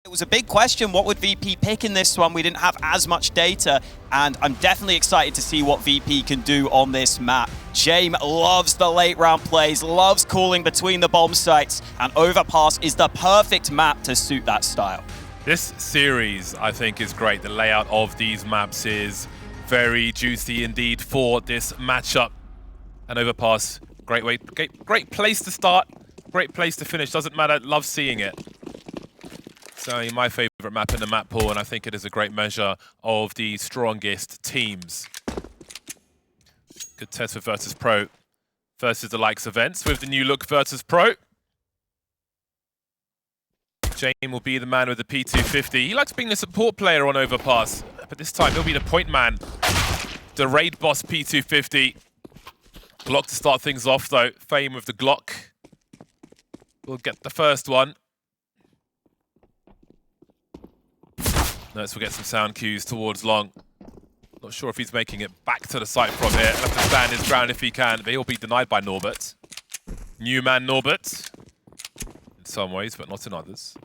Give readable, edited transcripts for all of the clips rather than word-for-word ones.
It was a big question, what would VP pick in this one? We didn't have as much data, and I'm definitely excited to see what VP can do on this map. Jame loves the late round plays, loves calling between the bomb sites, and Overpass is the perfect map to suit that style. This series, I think, is great. The layout of these maps is very juicy indeed for this matchup. And Overpass, great place to start, great place to finish. Doesn't matter, love seeing it. Certainly my favorite map in the map pool, and I think it is a great measure of the strongest teams. Good test for Virtus.pro versus the likes of ENCE with the new look Virtus.pro. Jame will be the man with the P250. He likes being the support player on Overpass, but this time he'll be the point man. The raid boss P250. Glock to start things off though. Fame with the Glock. We'll get the first one. Notice we'll get some sound cues towards Long. Not sure if he's making it back to the site from here. He'll have to stand his ground if he can, but he'll be denied by Norbert. New man Norbert. In some ways, but not in others.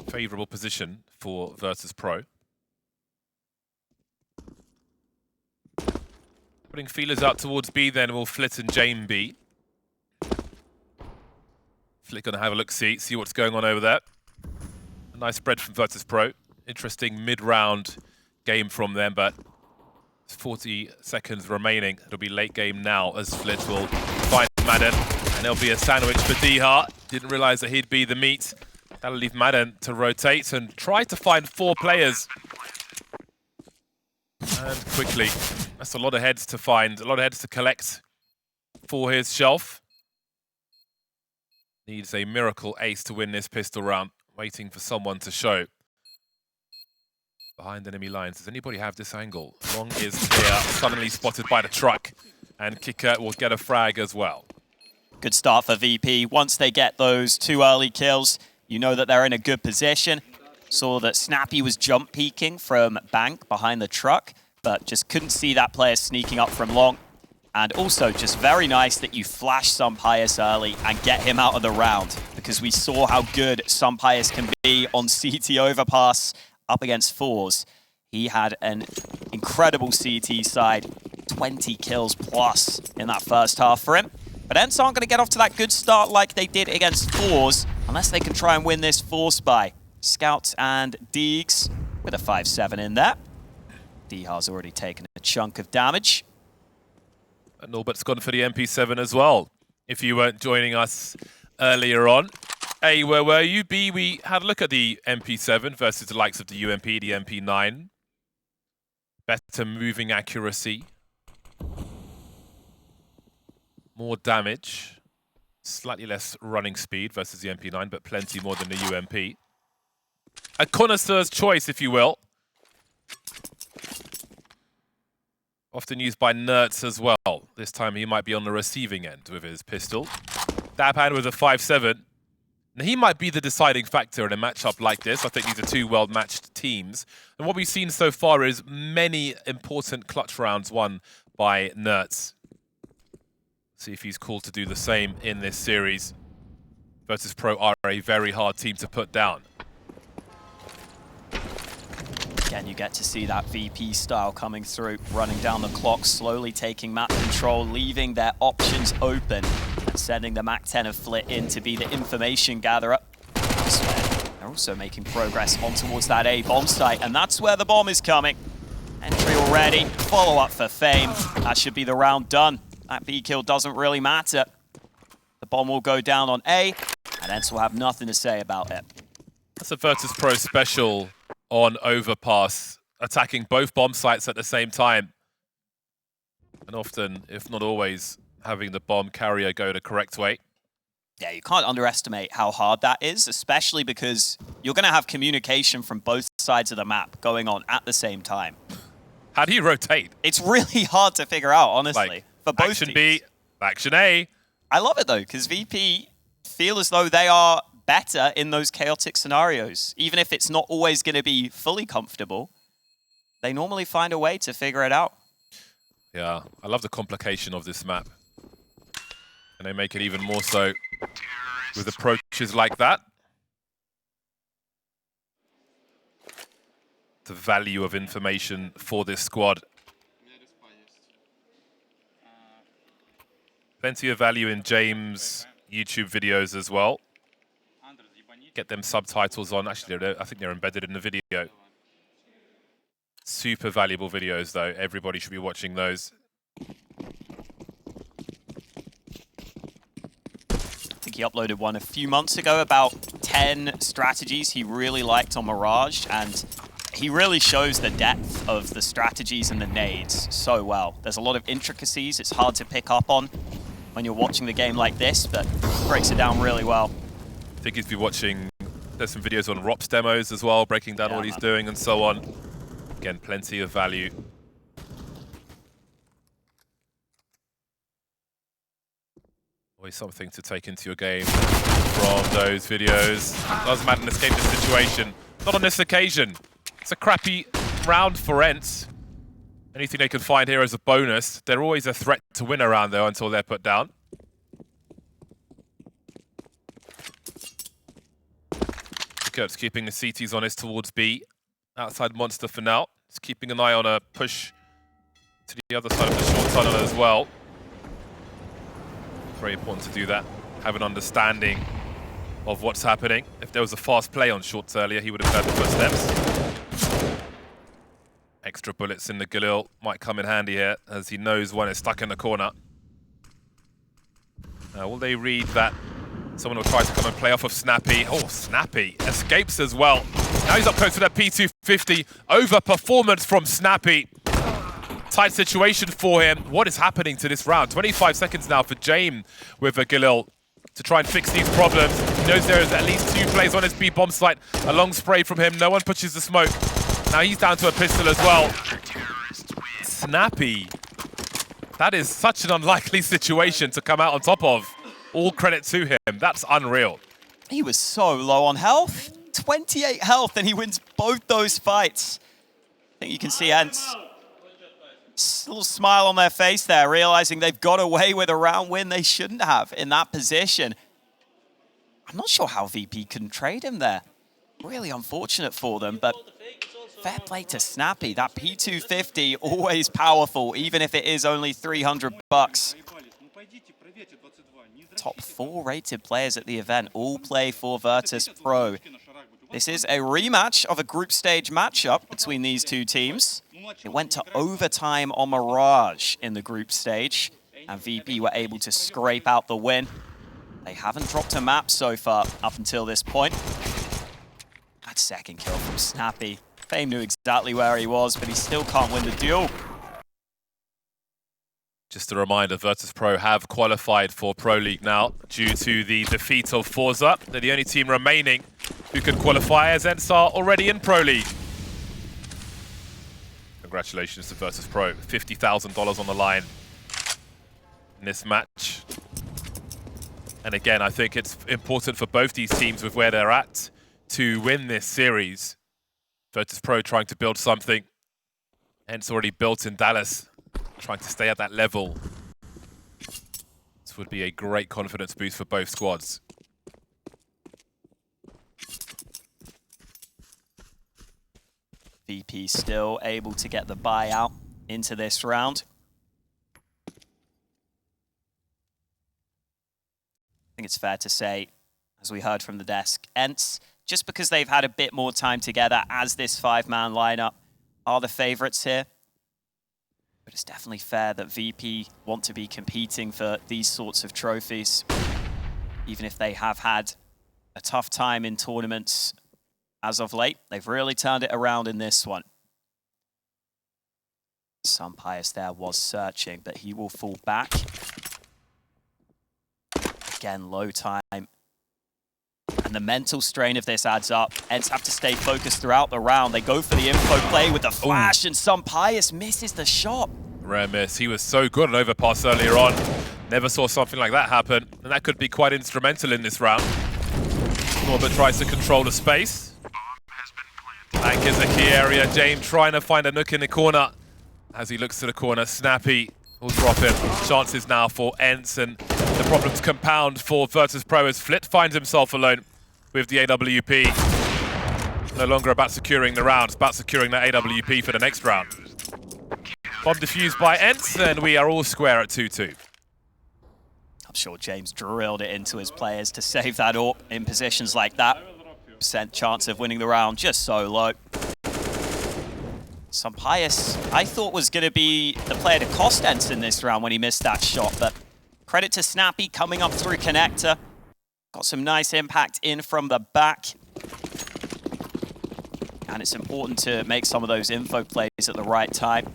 Favourable position for Virtus.pro. Putting feelers out towards B then will Flit and Jame B. Flit gonna have a look-see, see what's going on over there. A nice spread from Virtus.pro. Interesting mid-round game from them, but 40 seconds remaining. It'll be late game now as Flit will find Madden, and there'll be a sandwich for Dihar. Didn't realize that he'd be the meat. That'll leave Madden to rotate and try to find 4 players. And quickly, that's a lot of heads to find, a lot of heads to collect for his shelf. Needs a miracle ace to win this pistol round. Waiting for someone to show. Behind enemy lines. Does anybody have this angle? Long is here, suddenly spotted by the truck. And Kicker will get a frag as well. Good start for VP. Once they get those 2 early kills, you know that they're in a good position. Saw that Snappy was jump peeking from Bank behind the truck, but just couldn't see that player sneaking up from Long. And also just very nice that you flash Sumpius early and get him out of the round, because we saw how good Sumpius can be on CT Overpass up against fours. He had an incredible CT side, 20 kills plus in that first half for him. But ENCE aren't going to get off to that good start like they did against fours, unless they can try and win this force by Scouts and Deegs with a 5-7 in there. Dihar's already taken a chunk of damage. And Norbert's gone for the MP7 as well. If you weren't joining us earlier on. A, where were you? B, we had a look at the MP7 versus the likes of the UMP, the MP9. Better moving accuracy. More damage. Slightly less running speed versus the MP9, but plenty more than the UMP. A connoisseur's choice, if you will. Often used by nerds as well. This time he might be on the receiving end with his pistol. Dab hand with a 5-7. Now he might be the deciding factor in a matchup like this. I think these are 2 well-matched teams. And what we've seen so far is many important clutch rounds won by nerds. See if he's called to do the same in this series. Virtus.pro are a very hard team to put down. Again, you get to see that VP style coming through, running down the clock, slowly taking map control, leaving their options open, and sending the MAC-10 of Flit in to be the information gatherer. They're also making progress on towards that A bomb site, and that's where the bomb is coming. Entry already, follow up for Fame. That should be the round done. That B kill doesn't really matter. The bomb will go down on A, and ENCE will have nothing to say about it. That's a Virtus.pro special on Overpass, attacking both bomb sites at the same time. And often, if not always, having the bomb carrier go the correct way. Yeah, you can't underestimate how hard that is, especially because you're going to have communication from both sides of the map going on at the same time. How do you rotate? It's really hard to figure out, honestly, like, for both action teams. B, action A. I love it, though, because VP feel as though they are better in those chaotic scenarios. Even if it's not always going to be fully comfortable, they normally find a way to figure it out. Yeah, I love the complication of this map. And they make it even more so with approaches like that. The value of information for this squad. Plenty of value in James' YouTube videos as well. Get them subtitles on. Actually, I think they're embedded in the video. Super valuable videos, though. Everybody should be watching those. I think he uploaded one a few months ago about 10 strategies he really liked on Mirage, and he really shows the depth of the strategies and the nades so well. There's a lot of intricacies it's hard to pick up on when you're watching the game like this, but breaks it down really well. I think he's been watching, there's some videos on Rop's demos as well, breaking down what he's doing and so on. Again, plenty of value. Always something to take into your game from those videos. Does Madden escape this situation? Not on this occasion. It's a crappy round for ENCE. Anything they can find here as a bonus. They're always a threat to win around though until they're put down. Kurt's keeping the CTs honest towards B. Outside Monster for now. He's keeping an eye on a push to the other side of the short tunnel as well. Very important to do that. Have an understanding of what's happening. If there was a fast play on shorts earlier, he would have heard the footsteps. Extra bullets in the Galil might come in handy here, as he knows one is stuck in the corner. Now, will they read that someone will try to come and play off of Snappy? Oh, Snappy escapes as well. Now he's up close to that P250. Overperformance from Snappy. Tight situation for him. What is happening to this round? 25 seconds now for James with a Galil to try and fix these problems. He knows there is at least 2 plays on his B bomb site. A long spray from him. No one pushes the smoke. Now he's down to a pistol as well. Snappy. That is such an unlikely situation to come out on top of. All credit to him. That's unreal. He was so low on health. 28 health, and he wins both those fights. I think you can see ENCE. Little smile on their face there, realizing they've got away with a round win they shouldn't have in that position. I'm not sure how VP couldn't trade him there. Really unfortunate for them, but fair play to Snappy. That P250, always powerful, even if it is only 300 bucks. Top 4 rated players at the event all play for Virtus.pro. This is a rematch of a group stage matchup between these two teams. It went to overtime on Mirage in the group stage, and VP were able to scrape out the win. They haven't dropped a map so far up until this point. That second kill from Snappy. Fame knew exactly where he was, but he still can't win the duel. Just a reminder, Virtus.pro have qualified for Pro League now due to the defeat of Forza. They're the only team remaining who can qualify, as ENCE are already in Pro League. Congratulations to Virtus.pro. $50,000 on the line in this match. And again, I think it's important for both these teams with where they're at to win this series. Virtus.pro trying to build something. ENCE already built in Dallas, trying to stay at that level. This would be a great confidence boost for both squads. VP still able to get the buyout into this round. I think it's fair to say, as we heard from the desk, ENCE, just because they've had a bit more time together as this 5-man lineup, are the favorites here. But it's definitely fair that VP want to be competing for these sorts of trophies, even if they have had a tough time in tournaments as of late. They've really turned it around in this one. Sunpius there was searching, but he will fall back. Again, low time. And the mental strain of this adds up. ENCE have to stay focused throughout the round. They go for the info play with the flash, and Sunpius misses the shot. Rare miss. He was so good at Overpass earlier on. Never saw something like that happen. And that could be quite instrumental in this round. Norbert tries to control the space. Bank is a key area. James trying to find a nook in the corner. As he looks to the corner, Snappy will drop him. Chances now for ENCE, and the problems compound for Virtus.pro as Flit finds himself alone with the AWP. No longer about securing the round, it's about securing that AWP for the next round. Bomb defused by ENCE, and we are all square at 2-2. I'm sure James drilled it into his players to save that up in positions like that. Percent chance of winning the round just so low. Pius, I thought was going to be the player to cost ENCE in this round when he missed that shot, but credit to Snappy coming up through connector. Got some nice impact in from the back. And it's important to make some of those info plays at the right time.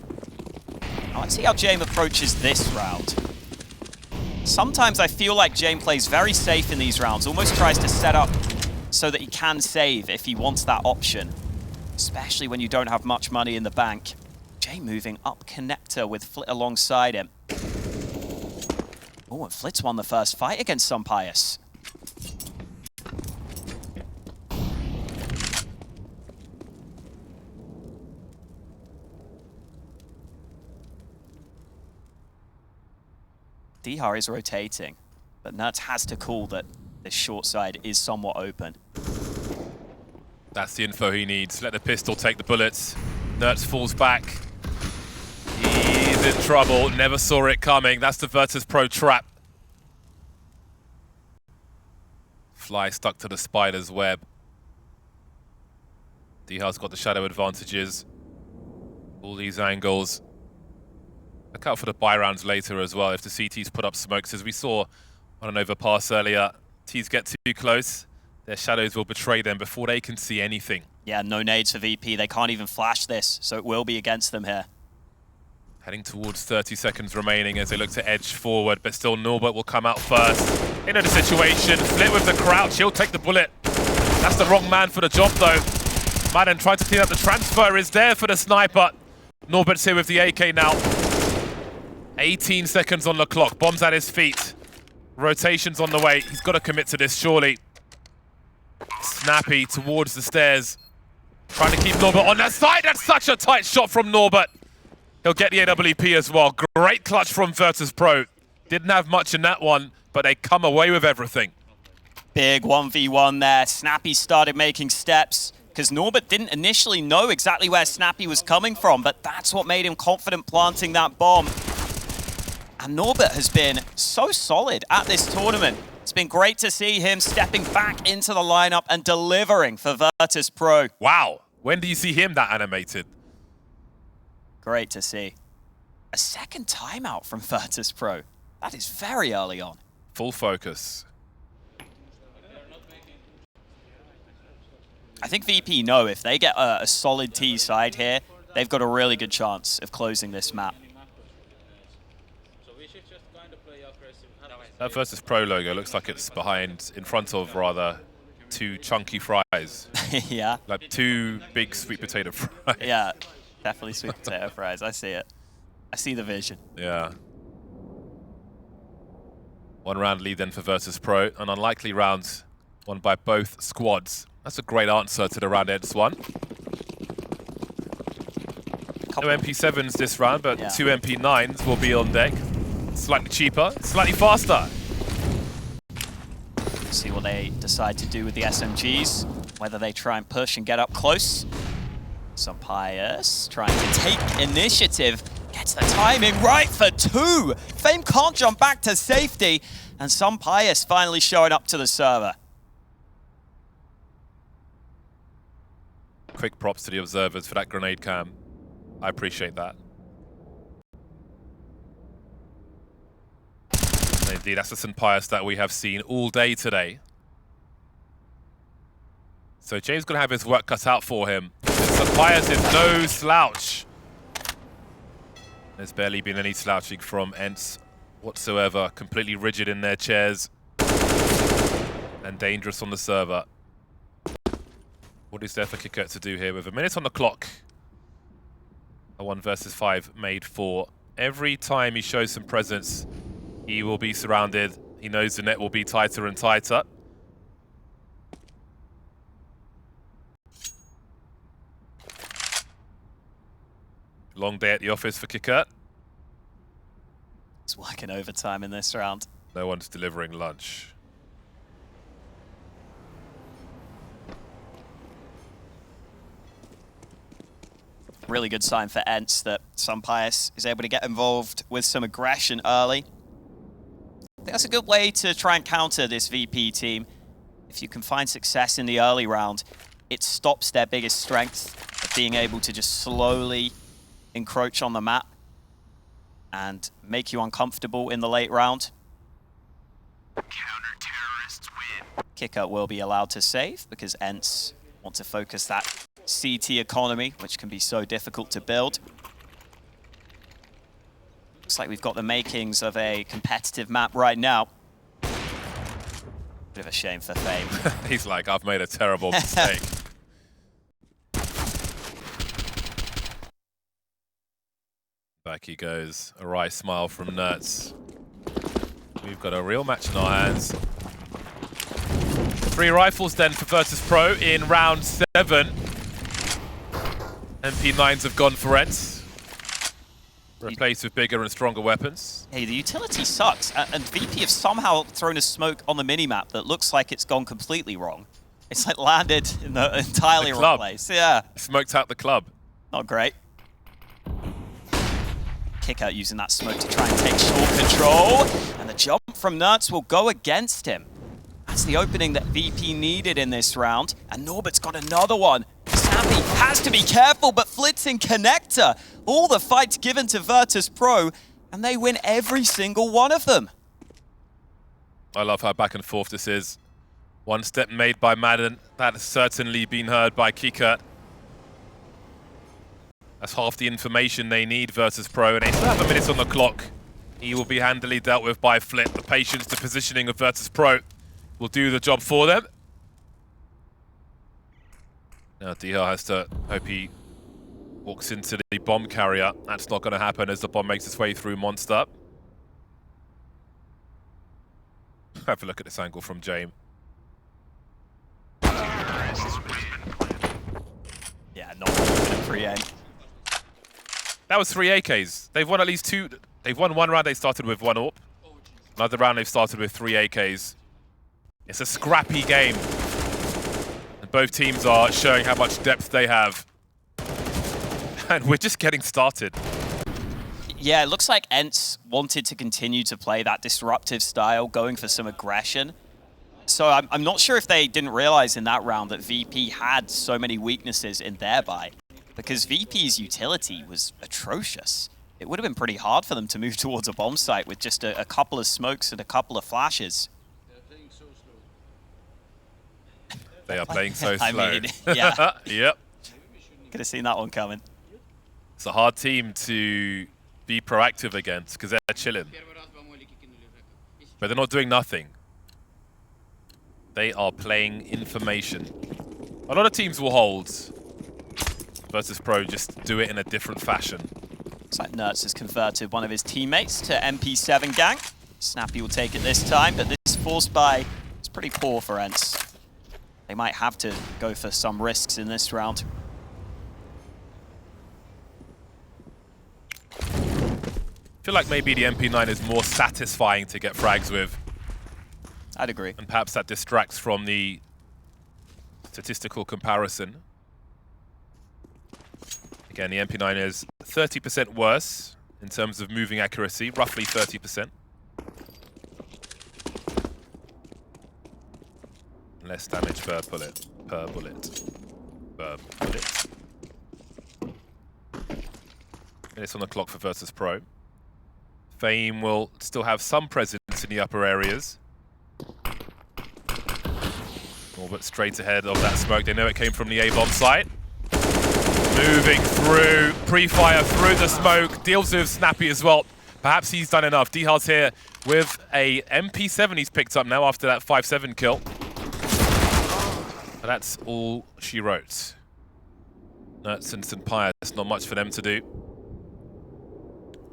Now, let's see how James approaches this round. Sometimes I feel like James plays very safe in these rounds, almost tries to set up so that he can save if he wants that option. Especially when you don't have much money in the bank. Jay moving up connector with Flit alongside him. Oh, and Flit's won the first fight against Pius. Dihar is rotating, but Nuts has to call that this short side is somewhat open. That's the info he needs. Let the pistol take the bullets. Nertz falls back. He's in trouble. Never saw it coming. That's the Virtus.pro trap. Fly stuck to the spider's web. Dihar's got the shadow advantages. All these angles. Look out for the buy rounds later as well if the CTs put up smokes. As we saw on an overpass earlier, Ts get too close. Their shadows will betray them before they can see anything. Yeah, no nades for VP. They can't even flash this, so it will be against them here. Heading towards 30 seconds remaining as they look to edge forward, but still Norbert will come out first. Into the situation, Flit with the crouch, he'll take the bullet. That's the wrong man for the job though. Madden trying to clean up the transfer is there for the sniper. Norbert's here with the AK now. 18 seconds on the clock, bombs at his feet. Rotations on the way, he's got to commit to this surely. Snappy towards the stairs. Trying to keep Norbert on that side. That's such a tight shot from Norbert. He'll get the AWP as well. Great clutch from Virtus.pro. Didn't have much in that one, but they come away with everything. Big 1v1 there. Snappy started making steps because Norbert didn't initially know exactly where Snappy was coming from, but that's what made him confident planting that bomb. And Norbert has been so solid at this tournament. It's been great to see him stepping back into the lineup and delivering for Virtus.pro. Wow. When do you see him that animated? Great to see. A second timeout from Virtus.pro. That is very early on. Full focus. I think VP know if they get a solid T side here, they've got a really good chance of closing this map. That Virtus.pro logo looks like it's behind, in front of rather, two chunky fries. Yeah. Like two big sweet potato fries. Yeah, definitely sweet potato fries. I see it. I see the vision. Yeah. One round lead then for Virtus.pro. An unlikely round won by both squads. That's a great answer to the round ENCE one. No MP7s this round, but 2 MP9s will be on deck. Slightly cheaper, slightly faster. See what they decide to do with the SMGs. Whether they try and push and get up close. Pius trying to take initiative. Gets the timing right for 2. Fame can't jump back to safety. And Pius finally showing up to the server. Quick props to the observers for that grenade cam. I appreciate that. Indeed, that's the Pius that we have seen all day today. So James going to have his work cut out for him. Pius is no slouch. There's barely been any slouching from ENCE whatsoever. Completely rigid in their chairs. And dangerous on the server. What is there for Kikert to do here with a minute on the clock? A 1 versus 5 made for. Every time he shows some presence, he will be surrounded. He knows the net will be tighter and tighter. Long day at the office for Kikert. It's working overtime in this round. No one's delivering lunch. Really good sign for ENCE that Sunpius is able to get involved with some aggression early. I think that's a good way to try and counter this VP team. If you can find success in the early round, it stops their biggest strength of being able to just slowly encroach on the map and make you uncomfortable in the late round. Counter-terrorists win. Kicker will be allowed to save because ENCE want to focus that CT economy, which can be so difficult to build. Looks like we've got the makings of a competitive map right now. Bit of a shame for Fame. He's like, I've made a terrible mistake. Back he goes. A wry smile from Nertz. We've got a real match in our hands. 3 rifles then for Virtus.pro in round 7. MP9s have gone for ENCE. Replaced with bigger and stronger weapons. Hey, the utility sucks, and VP have somehow thrown a smoke on the minimap that looks like it's gone completely wrong. It's like landed in the entirely wrong place. Yeah. Smoked out the club. Not great. Kick out using that smoke to try and take short control. And the jump from Nertz will go against him. That's the opening that VP needed in this round. And Norbert's got another one. Snappy has to be careful, but Flitz in connector. All the fights given to Virtus.pro, and they win every single one of them. I love how back and forth this is. One step made by Madden. That has certainly been heard by Kika. That's half the information they need, Virtus.pro, and they still have a minute on the clock. He will be handily dealt with by Flip. The patience, the positioning of Virtus.pro will do the job for them. Now DH has to hope he walks into the bomb carrier. That's not going to happen as the bomb makes its way through Monster. Have a look at this angle from James. Yeah, not a pre-aim. That was 3 AKs. They've won at least 2. They've won one round, they started with 1 AWP. Another round, they've started with 3 AKs. It's a scrappy game. And both teams are showing how much depth they have. And we're just getting started. Yeah, it looks like ENCE wanted to continue to play that disruptive style, going for some aggression. So I'm not sure if they didn't realize in that round that VP had so many weaknesses in their buy, because VP's utility was atrocious. It would have been pretty hard for them to move towards a bomb site with just a couple of smokes and a couple of flashes. They are playing so slow. I mean, yeah. Yep. Could have seen that one coming. It's a hard team to be proactive against because they're chilling. But they're not doing nothing. They are playing information. A lot of teams will hold. Virtus.pro just do it in a different fashion. Looks like Nertz has converted one of his teammates to MP7 gang. Snappy will take it this time, but this force buy is pretty poor for ENCE. They might have to go for some risks in this round. I feel like maybe the MP9 is more satisfying to get frags with. I'd agree. And perhaps that distracts from the statistical comparison. Again, the MP9 is 30% worse in terms of moving accuracy, roughly 30%. Less damage per bullet. Minutes on the clock for Virtus.pro. Fame will still have some presence in the upper areas. But straight ahead of that smoke. They know it came from the A-bomb site. Moving through, pre-fire through the smoke, deals with Snappy as well. Perhaps he's done enough. Dhar's here with a MP7 he's picked up now after that 5-7 kill. But that's all she wrote. Nertz and St. Pius, not much for them to do.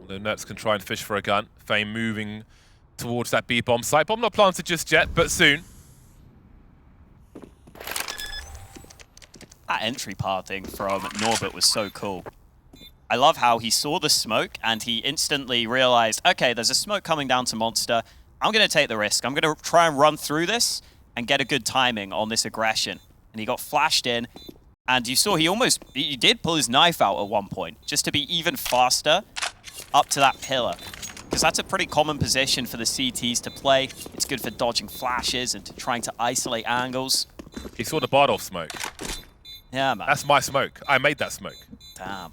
Although Nertz can try and fish for a gun. Fame moving towards that B-bomb site. Bomb not planted just yet, but soon. That entry parting from Norbert was so cool. I love how he saw the smoke and he instantly realized, okay, there's a smoke coming down to Monster. I'm going to take the risk. I'm going to try and run through this and get a good timing on this aggression. And he got flashed in. And you saw he did pull his knife out at one point just to be even faster up to that pillar. Because that's a pretty common position for the CTs to play. It's good for dodging flashes and trying to isolate angles. He saw the Bardolph smoke. Yeah, man. That's my smoke. I made that smoke. Damn.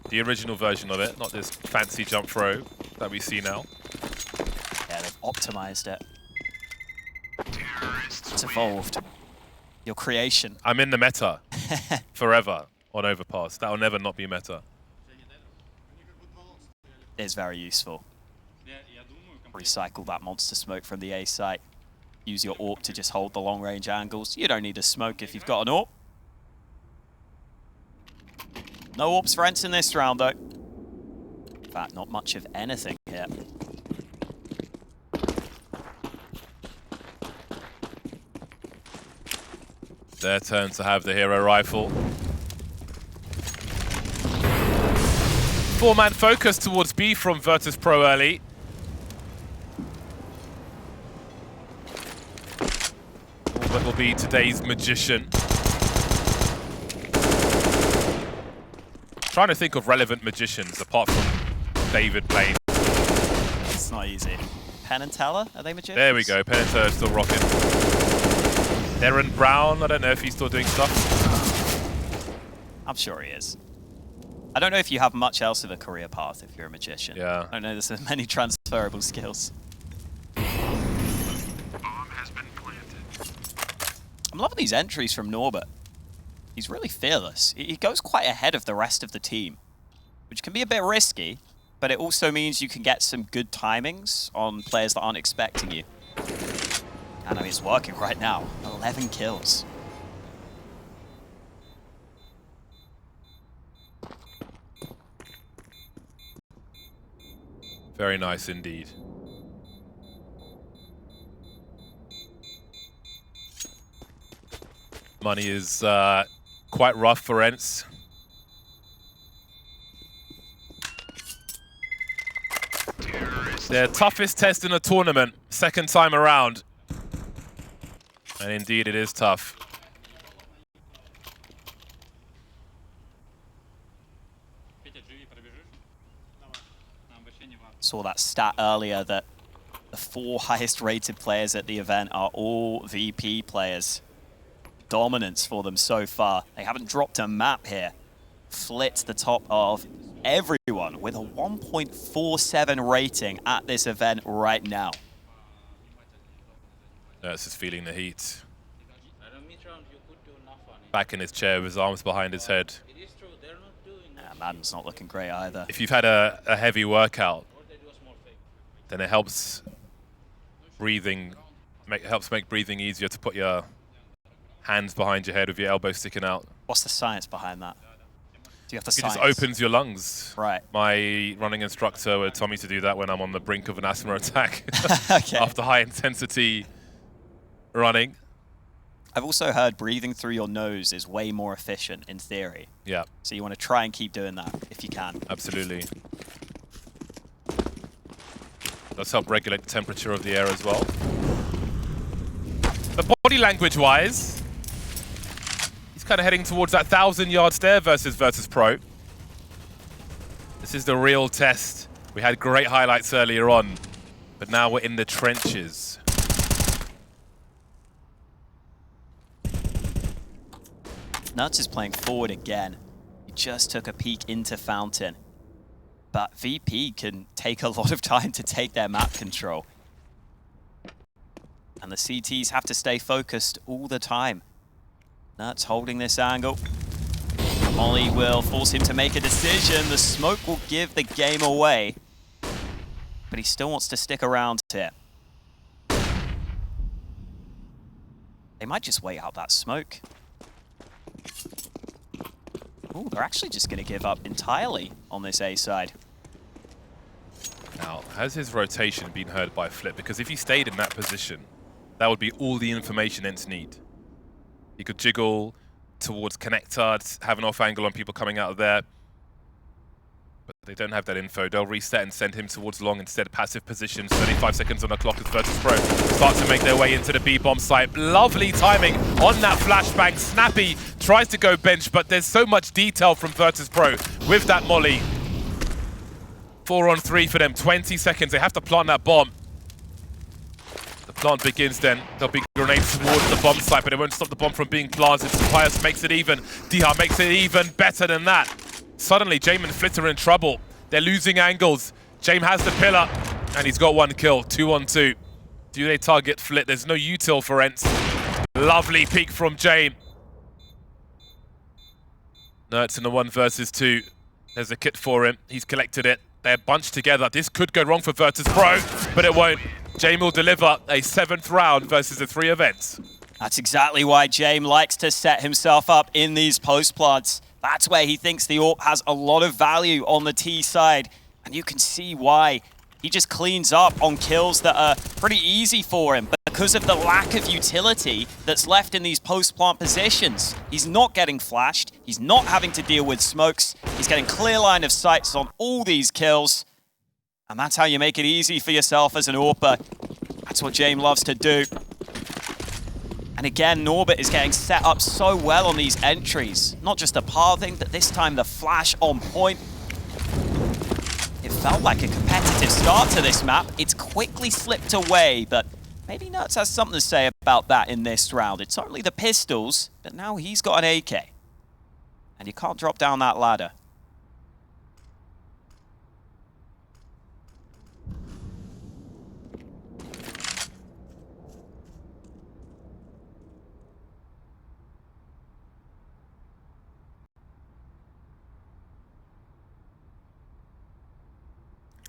The original version of it, not this fancy jump throw that we see now. Yeah, they've optimized it. It's evolved. Your creation. I'm in the meta forever on Overpass. That'll never not be meta. It is very useful. Recycle that monster smoke from the A site. Use your AWP to just hold the long range angles. You don't need a smoke if you've got an AWP. No AWPs for ENCE in this round though. In fact, not much of anything here. Their turn to have the hero rifle. Four-man focus towards B from Virtus.pro early. What will be today's magician? Trying to think of relevant magicians apart from David playing. It's not easy. Penn and Teller, are they magicians? There we go. Penn and Teller still rocking. Darren Brown, I don't know if he's still doing stuff. I'm sure he is. I don't know if you have much else of a career path if you're a magician. Yeah. I don't know there's many transferable skills. I'm loving these entries from Norbert. He's really fearless. He goes quite ahead of the rest of the team, which can be a bit risky, but it also means you can get some good timings on players that aren't expecting you. And I mean, it's working right now. 11 kills. Very nice indeed. Money is quite rough for ENCE. Their toughest test in a tournament, second time around. And indeed it is tough. Saw that stat earlier that the 4 highest rated players at the event are all VP players. Dominance for them so far. They haven't dropped a map here. Flit the top of everyone with a 1.47 rating at this event right now. Nurse is feeling the heat. Back in his chair with his arms behind his head. Madden's not looking great either. If you've had a heavy workout, then it helps breathing, helps make breathing easier to put your hands behind your head with your elbows sticking out. What's the science behind that? Do you have the It science? just opens your lungs. Right. My running instructor would tell me to do that when I'm on the brink of an asthma attack Okay. after high intensity running. I've also heard breathing through your nose is way more efficient in theory. Yeah. So you want to try and keep doing that if you can. Absolutely. Does help regulate the temperature of the air as well. But body language-wise, he's kind of heading towards that 1,000-yard stare versus Virtus.pro. This is the real test. We had great highlights earlier on, but now we're in the trenches. Nuts is playing forward again. He just took a peek into Fountain. But VP can take a lot of time to take their map control. And the CTs have to stay focused all the time. Nuts holding this angle. Molly will force him to make a decision. The smoke will give the game away. But he still wants to stick around here. They might just wait out that smoke. Ooh, they're actually just going to give up entirely on this A side. Now, has his rotation been heard by Flip? Because if he stayed in that position, that would be all the information ENCE need. He could jiggle towards connector, have an off angle on people coming out of there. But they don't have that info. They'll reset and send him towards long instead. Passive positions. 35 seconds on the clock as Virtus.pro start to make their way into the B-bomb site. Lovely timing on that flashbang. Snappy tries to go bench, but there's so much detail from Virtus.pro with that molly. 4 on 3 for them. 20 seconds. They have to plant that bomb. The plant begins then. There'll be grenades towards the bomb site, but it won't stop the bomb from being planted. Pius makes it even. Diha makes it even better than that. Suddenly, Jame and Flit are in trouble. They're losing angles. Jame has the pillar, and he's got 1 kill. 2 on 2. Do they target Flit? There's no util for ENCE. Lovely peek from Jame. Nertz in the 1 versus 2. There's a kit for him. He's collected it. They're bunched together. This could go wrong for Virtus.pro, but it won't. Jame will deliver a 7th round versus the 3 events. That's exactly why Jame likes to set himself up in these post plants. That's where he thinks the AWP has a lot of value on the T side. And you can see why. He just cleans up on kills that are pretty easy for him. But because of the lack of utility that's left in these post-plant positions, he's not getting flashed. He's not having to deal with smokes. He's getting clear line of sights on all these kills. And that's how you make it easy for yourself as an AWPer. That's what Jame loves to do. And again, Norbert is getting set up so well on these entries. Not just the pathing, but this time the flash on point. It felt like a competitive start to this map. It's quickly slipped away, but maybe Nertz has something to say about that in this round. It's only the pistols, but now he's got an AK. And you can't drop down that ladder.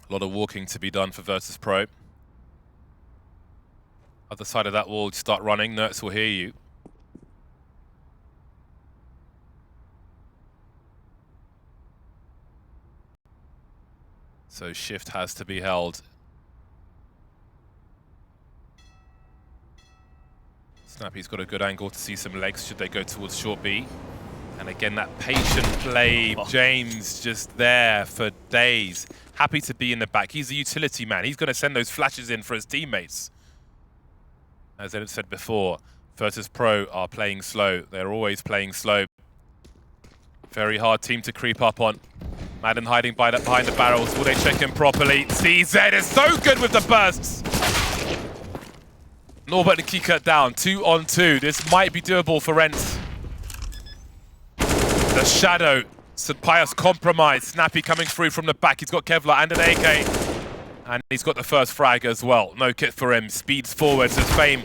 A lot of walking to be done for Virtus.pro. Other side of that wall, start running. Nertz will hear you. So shift has to be held. Snappy's got a good angle to see some legs should they go towards short B. And again, that patient play. James just there for days. Happy to be in the back. He's a utility man. He's going to send those flashes in for his teammates. As I said before, Virtus.pro are playing slow. They're always playing slow. Very hard team to creep up on. Madden hiding behind the barrels. Will they check him properly? CZ is so good with the bursts. Norbert and Kika down. 2 on 2. This might be doable for ENCE. The shadow. St. Pius compromised. Snappy coming through from the back. He's got Kevlar and an AK. And he's got the first frag as well. No kit for him. Speeds forwards as Fame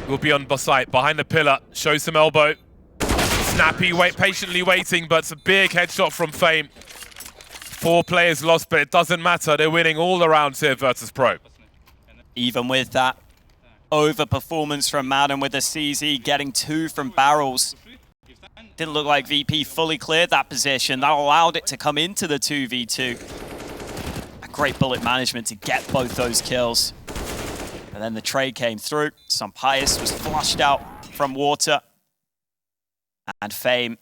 will be on site. Behind the pillar. Shows some elbow. Snappy patiently waiting, but it's a big headshot from Fame. 4 players lost, but it doesn't matter. They're winning all the rounds here, Virtus.pro. Even with that overperformance from Madden with the CZ, getting 2 from barrels. Didn't look like VP fully cleared that position. That allowed it to come into the 2v2. A great bullet management to get both those kills. And then the trade came through. St. Pius was flushed out from water. And Fame,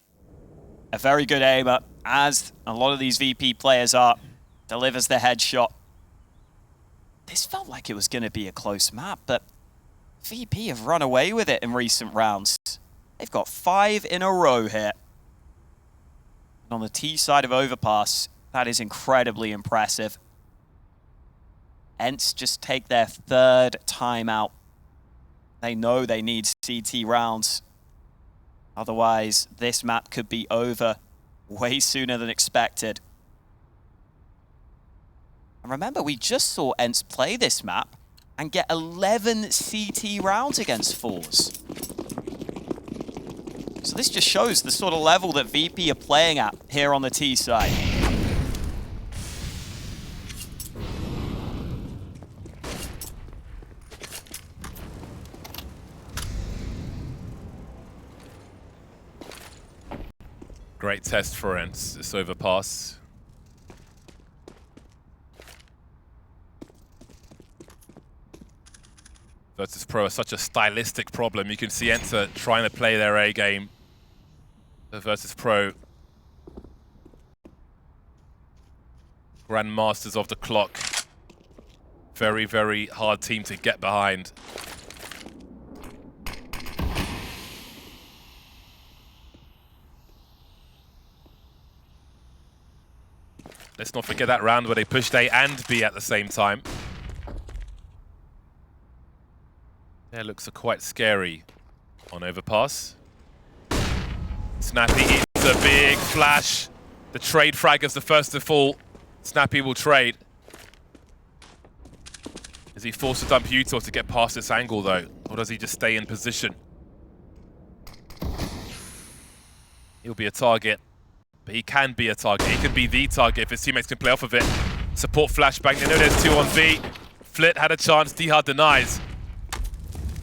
a very good aimer, as a lot of these VP players are, delivers the headshot. This felt like it was going to be a close map, but VP have run away with it in recent rounds. They've got 5 in a row here. And on the T side of Overpass, that is incredibly impressive. ENCE just take their 3rd timeout. They know they need CT rounds. Otherwise, this map could be over way sooner than expected. And remember, we just saw ENCE play this map and get 11 CT rounds against 4s. So this just shows the sort of level that VP are playing at here on the T side. Great test for ENCE, this overpass. Virtus.pro are such a stylistic problem. You can see ENCE trying to play their A game. the Virtus.pro grandmasters of the clock. Very, very hard team to get behind. Let's not forget that round where they pushed A and B at the same time. Yeah, looks quite scary on Overpass. Snappy eats a big flash. The trade frag is the first to fall. Snappy will trade. Is he forced to dump Utor to get past this angle though? Or does he just stay in position? He'll be a target. But he can be a target. He can be the target if his teammates can play off of it. Support flashbang. They know there's 2 on B. Flit had a chance. Dihard denies.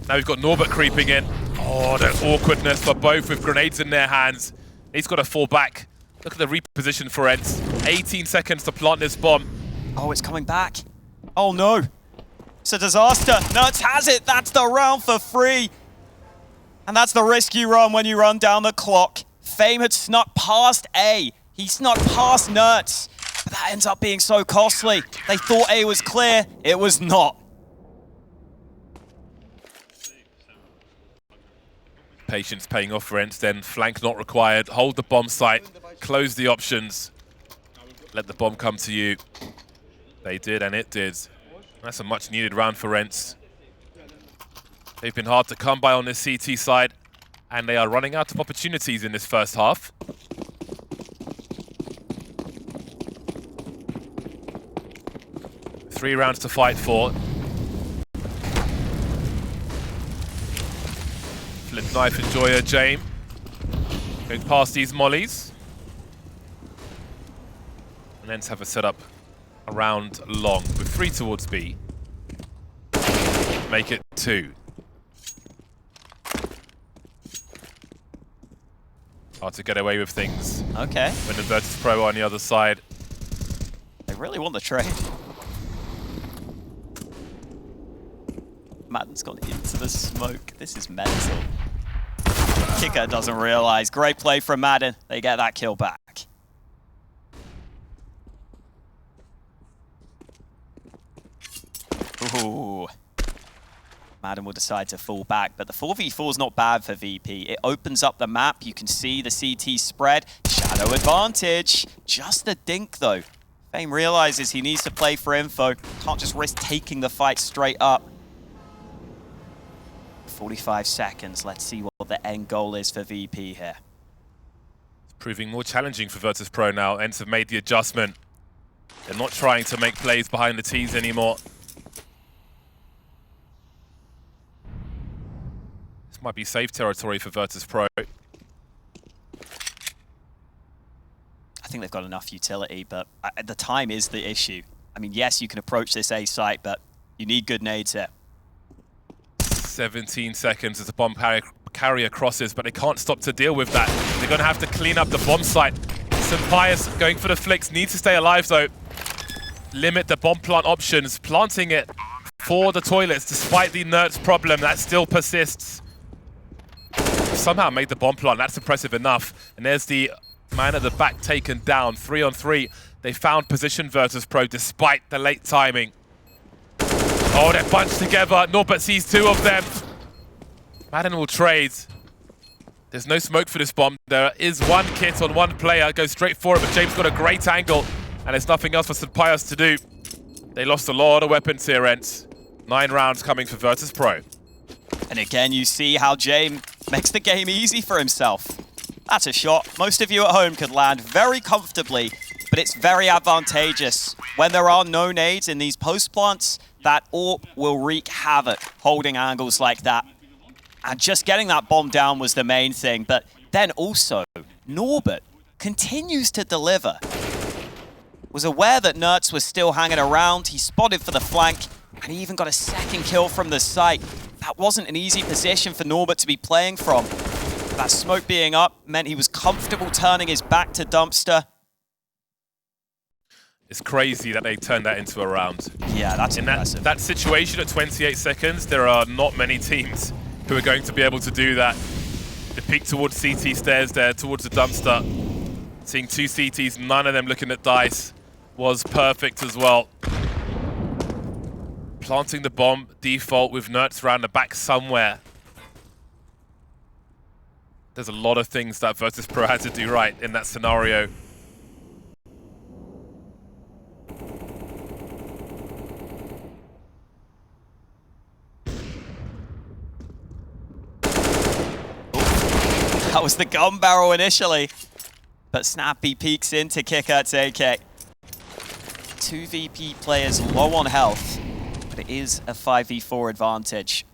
Now we've got Norbert creeping in. Oh, the awkwardness for both with grenades in their hands. He's got to fall back. Look at the reposition for ENCE. 18 seconds to plant this bomb. Oh, it's coming back. Oh no. It's a disaster. ENCE has it. That's the round for free. And that's the risk you run when you run down the clock. Fame had snuck past A. He snuck past ENCE. But that ends up being so costly. They thought A was clear. It was not. Patience paying off for ENCE, then flank not required. Hold the bomb site. Close the options. Let the bomb come to you. They did, and it did. That's a much needed round for ENCE. They've been hard to come by on this CT side, and they are running out of opportunities in this first half. Three rounds to fight for. Flip knife enjoyer, Jame. Going past these mollies. And ENCE have a setup around long with 3 towards B. Make it 2. Hard to get away with things. Okay. When the Virtus.pro on the other side. They really want the trade. Madden's gone into the smoke. This is mental. Kicker doesn't realize. Great play from Madden. They get that kill back. Ooh. Madden will decide to fall back, but the 4v4 is not bad for VP. It opens up the map. You can see the CT spread. Shadow advantage. Just a dink, though. Fame realizes he needs to play for info. Can't just risk taking the fight straight up. 45 seconds. Let's see what the end goal is for VP here. It's proving more challenging for Virtus.pro now. ENCE have made the adjustment. They're not trying to make plays behind the T's anymore. This might be safe territory for Virtus.pro. I think they've got enough utility, but the time is the issue. I mean, yes, you can approach this A site, but you need good nades here. 17 seconds as the bomb carrier crosses, but they can't stop to deal with that. They're going to have to clean up the bomb site. Pius going for the flicks, needs to stay alive though. Limit the bomb plant options, planting it for the toilets despite the NERT's problem that still persists. Somehow made the bomb plant, that's impressive enough. And there's the man at the back taken down, 3 on 3. They found position Virtus.pro despite the late timing. Oh, they're bunched together. Norbert sees 2 of them. Madden will trade. There's no smoke for this bomb. There is 1 kit on 1 player. Goes straight for it, but James got a great angle. And there's nothing else for Pius to do. They lost a lot of weapons here, ENCE. 9 rounds coming for Virtus.pro. And again, you see how James makes the game easy for himself. That's a shot most of you at home could land very comfortably, but it's very advantageous. When there are no nades in these post plants, that AWP will wreak havoc holding angles like that. And just getting that bomb down was the main thing, but then also, Norbert continues to deliver. Was aware that NERTZ was still hanging around, he spotted for the flank, and he even got a second kill from the site. That wasn't an easy position for Norbert to be playing from. That smoke being up meant he was comfortable turning his back to Dumpster. It's crazy that they turned that into a round. Yeah, that's impressive. That situation at 28 seconds, there are not many teams who are going to be able to do that. The peek towards CT stairs there, towards the dumpster. Seeing two CTs, none of them looking at dice, was perfect as well. Planting the bomb, default with Nerds around the back somewhere. There's a lot of things that Virtus.pro had to do right in that scenario. That was the gun barrel initially, but Snappy peeks into Kickert's AK. Two VP players low on health, but it is a 5v4 advantage.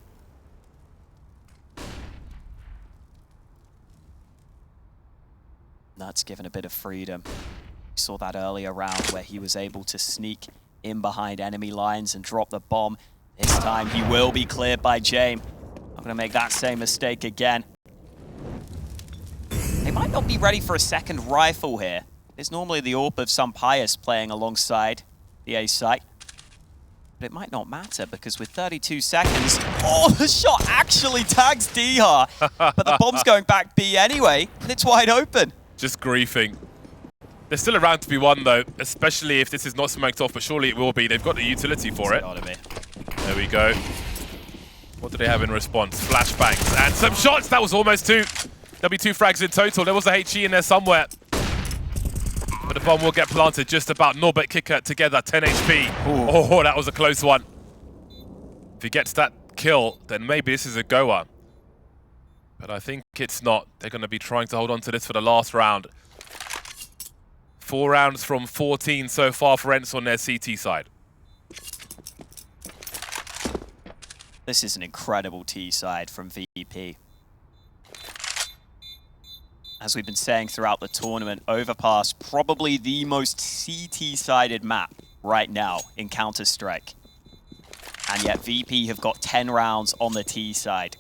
That's given a bit of freedom. We saw that earlier round where he was able to sneak in behind enemy lines and drop the bomb. This time he will be cleared by James. I'm gonna make that same mistake again. They might not be ready for a second rifle here. There's normally the AWP of some Pious playing alongside the A site. But it might not matter because with 32 seconds, oh, the shot actually tags Dihar. But the bomb's going back B anyway, and it's wide open. Just griefing. There's still a round to be won though, especially if this is not smoked off, but surely it will be. They've got the utility for it. There we go. What do they have in response? Flashbangs and some shots. That was almost two. There'll be 2 frags in total. There was a HE in there somewhere. But the bomb will get planted just about. Norbert Kicker together, 10 HP. Ooh. Oh, that was a close one. If he gets that kill, then maybe this is a goer. But I think it's not. They're going to be trying to hold on to this for the last round. 4 rounds from 14 so far for ENCE on their CT side. This is an incredible T side from VP. As we've been saying throughout the tournament, Overpass probably the most CT-sided map right now in Counter-Strike. And yet VP have got 10 rounds on the T side.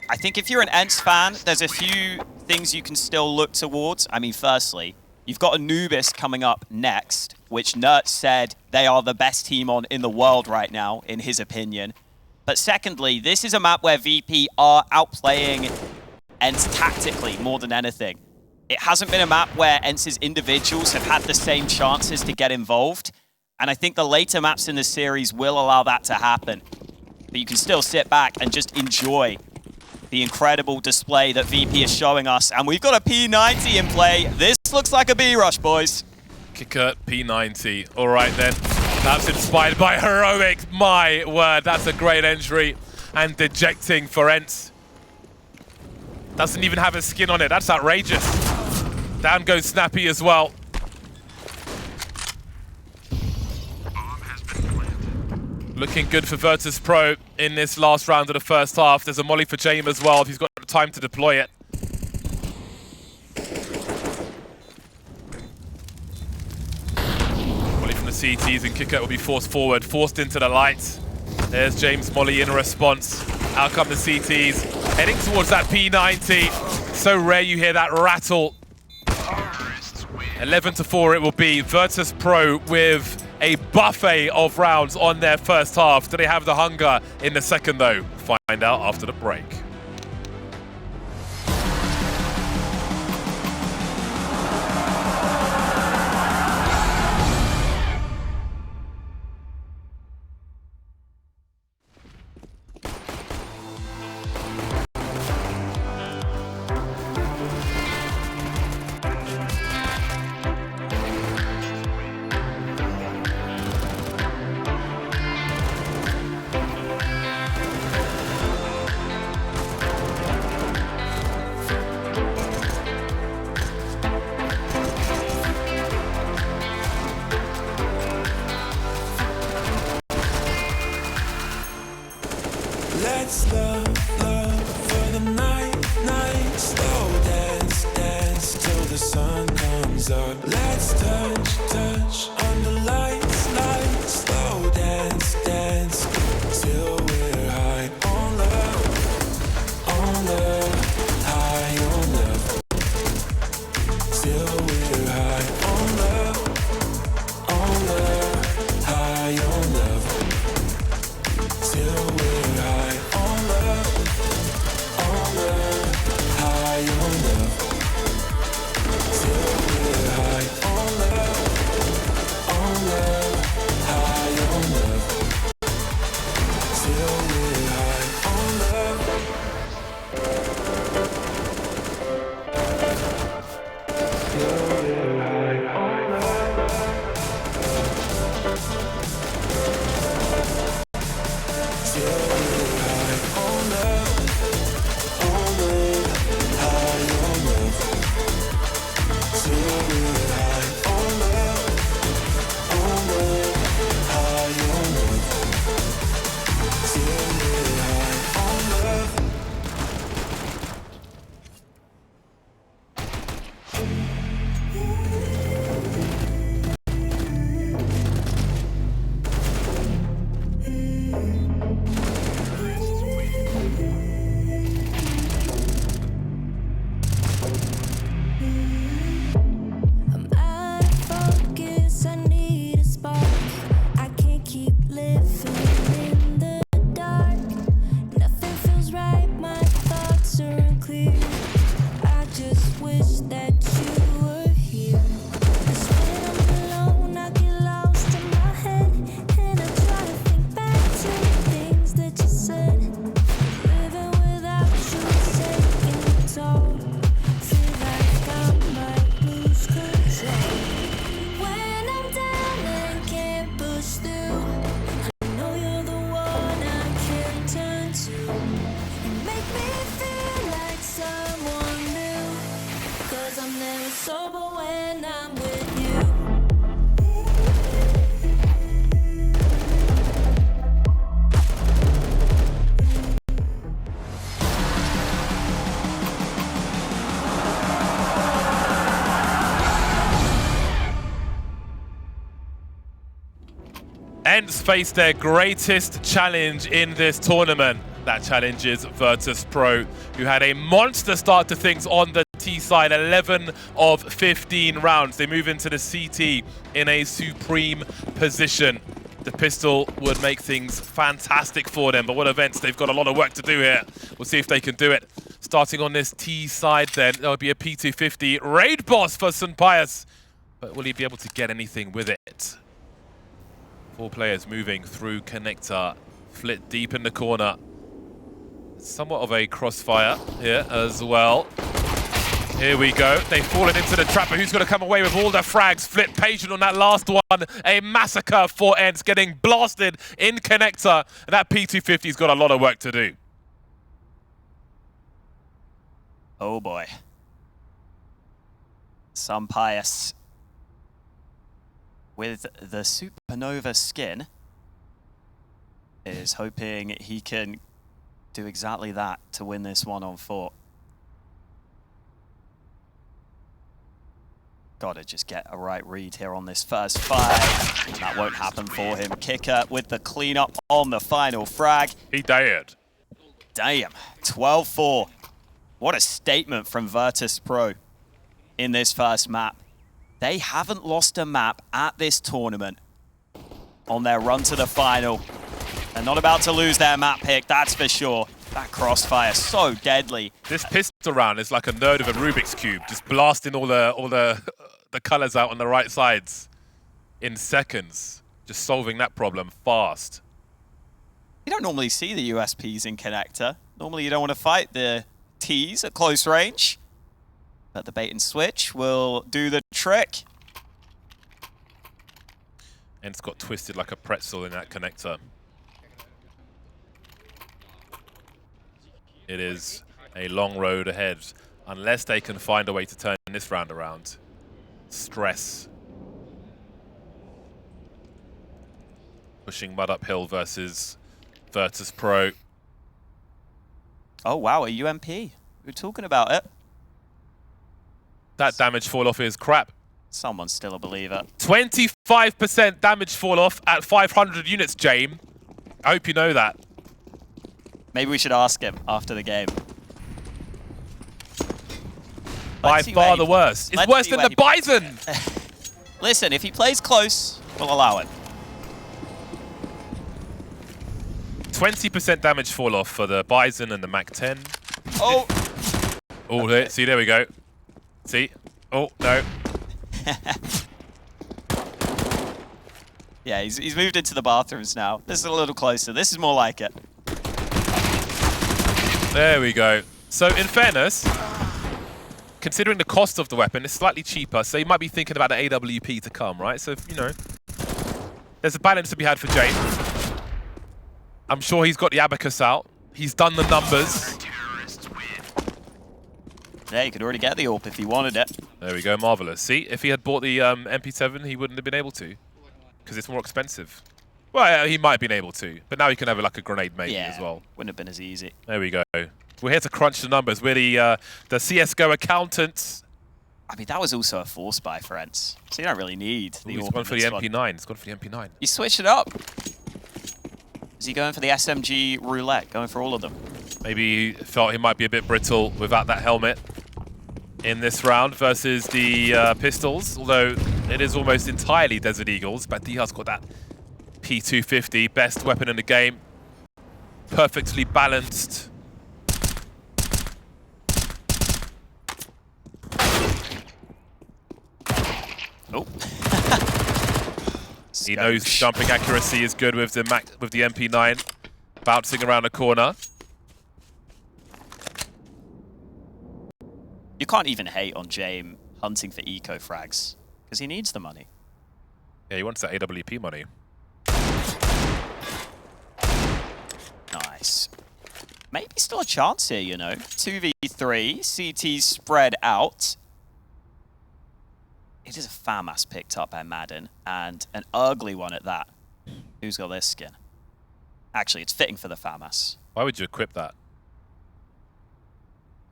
I think if you're an ENCE fan, there's a few things you can still look towards. I mean, firstly, you've got Anubis coming up next, which Nert said they are the best team on in the world right now, in his opinion. But secondly, this is a map where VP are outplaying ENCE tactically more than anything. It hasn't been a map where ENCE's individuals have had the same chances to get involved, and I think the later maps in the series will allow that to happen. But you can still sit back and just enjoy the incredible display that VP is showing us, and we've got a P90 in play. This looks like a B-rush, boys. Kicker P90. All right then. That's inspired by Heroic. My word, that's a great entry. And dejecting for ENCE. Doesn't even have a skin on it. That's outrageous. Down goes Snappy as well. Looking good for Virtus.pro in this last round of the first half. There's a molly for James as well if he's got time to deploy it. Molly from the CTs and Kicker will be forced forward, forced into the lights. There's James Molly in response. Out come the CTs, heading towards that P90. So rare you hear that rattle. 11-4 it will be. Virtus.pro with a buffet of rounds on their first half. Do they have the hunger in the second though? Find out after the break. Let's love for the night, slow dance till the sun comes up. Let's touch under lights, slow dance till we're high on love, high on love. Till we're high on love, high on love. Till we're high on love, ENCE face their greatest challenge in this tournament. That challenge is Virtus.pro, who had a monster start to things on the T side, 11 of 15 rounds. They move into the CT in a supreme position. The pistol would make things fantastic for them, but what events, they've got a lot of work to do here. We'll see if they can do it. Starting on this T side then, there'll be a P250 raid boss for St. Pius, but will he be able to get anything with it? 4 players moving through connector, flit deep in the corner. Somewhat of a crossfire here as well. Here we go. They've fallen into the trap, but who's going to come away with all the frags? Flit patient on that last one. A massacre for ENCE, getting blasted in connector. And that P250's got a lot of work to do. Oh boy. St. Pius with the Supernova skin is hoping he can do exactly that to win this 1-on-4. Gotta just get a right read here on this first fight. That won't happen for him. Kicker with the cleanup on the final frag. He dared. Damn, 12-4. What a statement from Virtus.pro in this first map. They haven't lost a map at this tournament on their run to the final. They're not about to lose their map pick, that's for sure. That crossfire, so deadly. This pistol round is like a nerd of a Rubik's Cube, just blasting all the colors out on the right sides in seconds. Just solving that problem fast. You don't normally see the USPs in connector. Normally you don't want to fight the Ts at close range. But the bait and switch will do the trick. ENCE got twisted like a pretzel in that connector. It is a long road ahead, unless they can find a way to turn this round around. Stress. Pushing mud uphill versus Virtus.pro. Oh wow, a UMP. We were talking about it. That damage fall off is crap. Someone's still a believer. 25% damage fall off at 500 units, James. I hope you know that. Maybe we should ask him after the game. By far the worst. It's worse than the Bison! Listen, if he plays close, we'll allow it. 20% damage fall off for the Bison and the Mac-10. Oh! Oh, there, see, there we go. See? Oh, no. Yeah, he's moved into the bathrooms now. This is a little closer. This is more like it. There we go. So, in fairness, considering the cost of the weapon, it's slightly cheaper, so you might be thinking about the AWP to come, right? So, you know, there's a balance to be had for Jane. I'm sure he's got the abacus out. He's done the numbers. Yeah, you could already get the AWP if he wanted it. There we go, marvelous. See, if he had bought the MP7, he wouldn't have been able to, because it's more expensive. Well, he might have been able to, but now he can have like a grenade maybe as well. Wouldn't have been as easy. There we go. We're here to crunch the numbers. We're the CSGO accountants. I mean, that was also a force buy for ENCE, so you don't really need the AWP. He's gone for the MP9. He's gone for the MP9. He switched it up. Is he going for the SMG roulette, going for all of them? Maybe he felt he might be a bit brittle without that helmet in this round versus the pistols, although it is almost entirely Desert Eagles. But Dia's got that P250, best weapon in the game. Perfectly balanced. Oh. He knows jumping accuracy is good with the MP9, bouncing around the corner. You can't even hate on James hunting for eco frags, because he needs the money. Yeah, he wants that AWP money. Nice. Maybe still a chance here, you know. 2v3, CT spread out. It is a FAMAS picked up by Madden, and an ugly one at that. Who's got this skin? Actually, it's fitting for the FAMAS. Why would you equip that?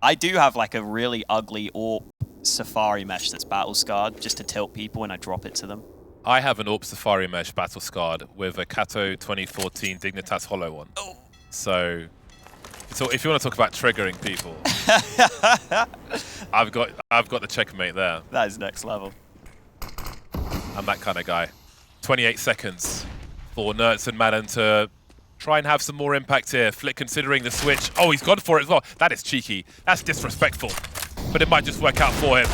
I do have like a really ugly AWP Safari mesh that's battle scarred just to tilt people when I drop it to them. I have an AWP Safari Mesh battle scarred with a Kato 2014 Dignitas Hollow one. Oh. So if you want to talk about triggering people, I've got the checkmate there. That is next level. I'm that kind of guy. 28 seconds for Nertz and Madden to try and have some more impact here. Flick considering the switch. Oh, he's gone for it as well. That is cheeky. That's disrespectful. But it might just work out for him.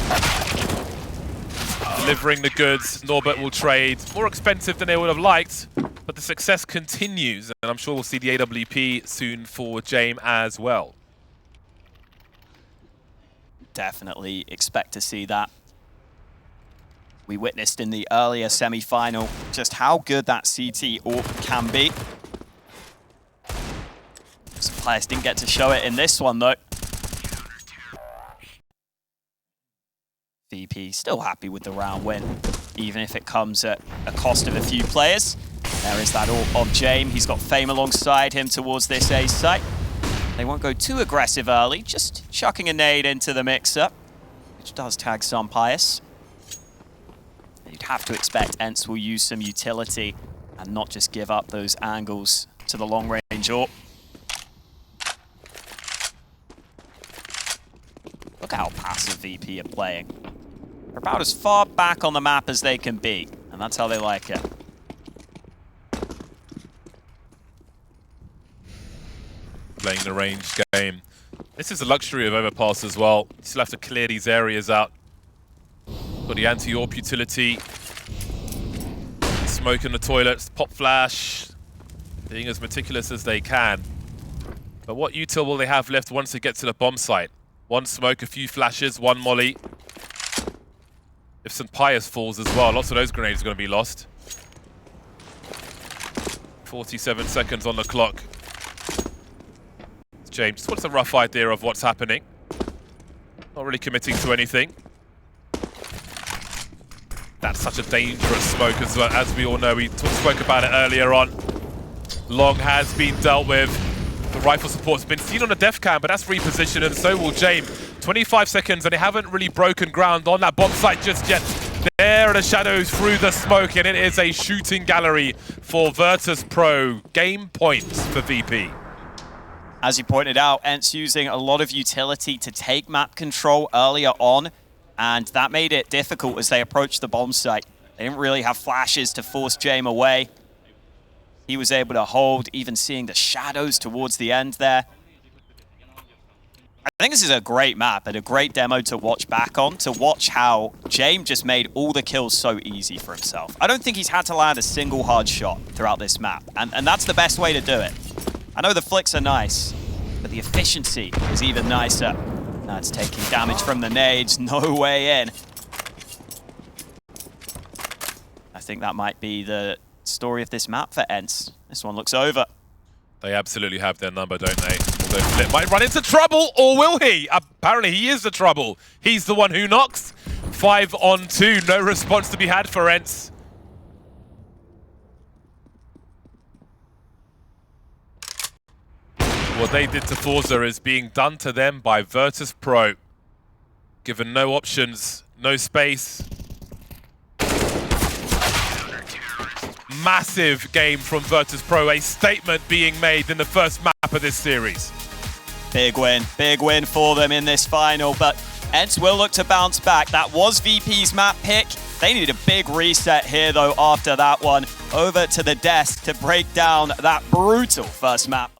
Delivering the goods. Norbert will trade. More expensive than they would have liked, but the success continues. And I'm sure we'll see the AWP soon for Jame as well. Definitely expect to see that. We witnessed in the earlier semi-final just how good that CT AWP can be. Some players didn't get to show it in this one, though. VP still happy with the round win, even if it comes at a cost of a few players. There is that AWP of Jame. He's got Fame alongside him towards this A site. They won't go too aggressive early, just chucking a nade into the mixer, which does tag some Pius. You'd have to expect ENCE will use some utility and not just give up those angles to the long-range AWP. Look how passive VP are playing. They're about as far back on the map as they can be, and that's how they like it. Playing the range game. This is the luxury of Overpass as well. You still have to clear these areas out. Got the anti-AWP utility. Smoke in the toilets, pop flash. Being as meticulous as they can. But what util will they have left once they get to the bomb site? One smoke, a few flashes, one molly. If St. Pius falls as well, lots of those grenades are going to be lost. 47 seconds on the clock. James just wants a rough idea of what's happening. Not really committing to anything. That's such a dangerous smoke as well, as we all know. We spoke about it earlier on. Long has been dealt with. The rifle support's been seen on the def cam, but that's repositioned, and so will Jame. 25 seconds, and they haven't really broken ground on that bomb site just yet. There are the shadows through the smoke, and it is a shooting gallery for Virtus.pro. Game points for VP. As you pointed out, ENCE using a lot of utility to take map control earlier on, and that made it difficult as they approached the bomb site. They didn't really have flashes to force Jame away. He was able to hold, even seeing the shadows towards the end there. I think this is a great map and a great demo to watch back on, to watch how Jame just made all the kills so easy for himself. I don't think he's had to land a single hard shot throughout this map, and that's the best way to do it. I know the flicks are nice, but the efficiency is even nicer. That's taking damage from the nades, no way in. I think that might be the story of this map for ENCE. This one looks over. They absolutely have their number, don't they? Although Flip might run into trouble, or will he? Apparently he is the trouble. He's the one who knocks. 5 on 2, no response to be had for ENCE. What they did to Forza is being done to them by Virtus.pro. Given no options, no space. Massive game from Virtus.pro, a statement being made in the first map of this series. Big win for them in this final, but ENCE will look to bounce back. That was VP's map pick. They needed a big reset here though after that one. Over to the desk to break down that brutal first map.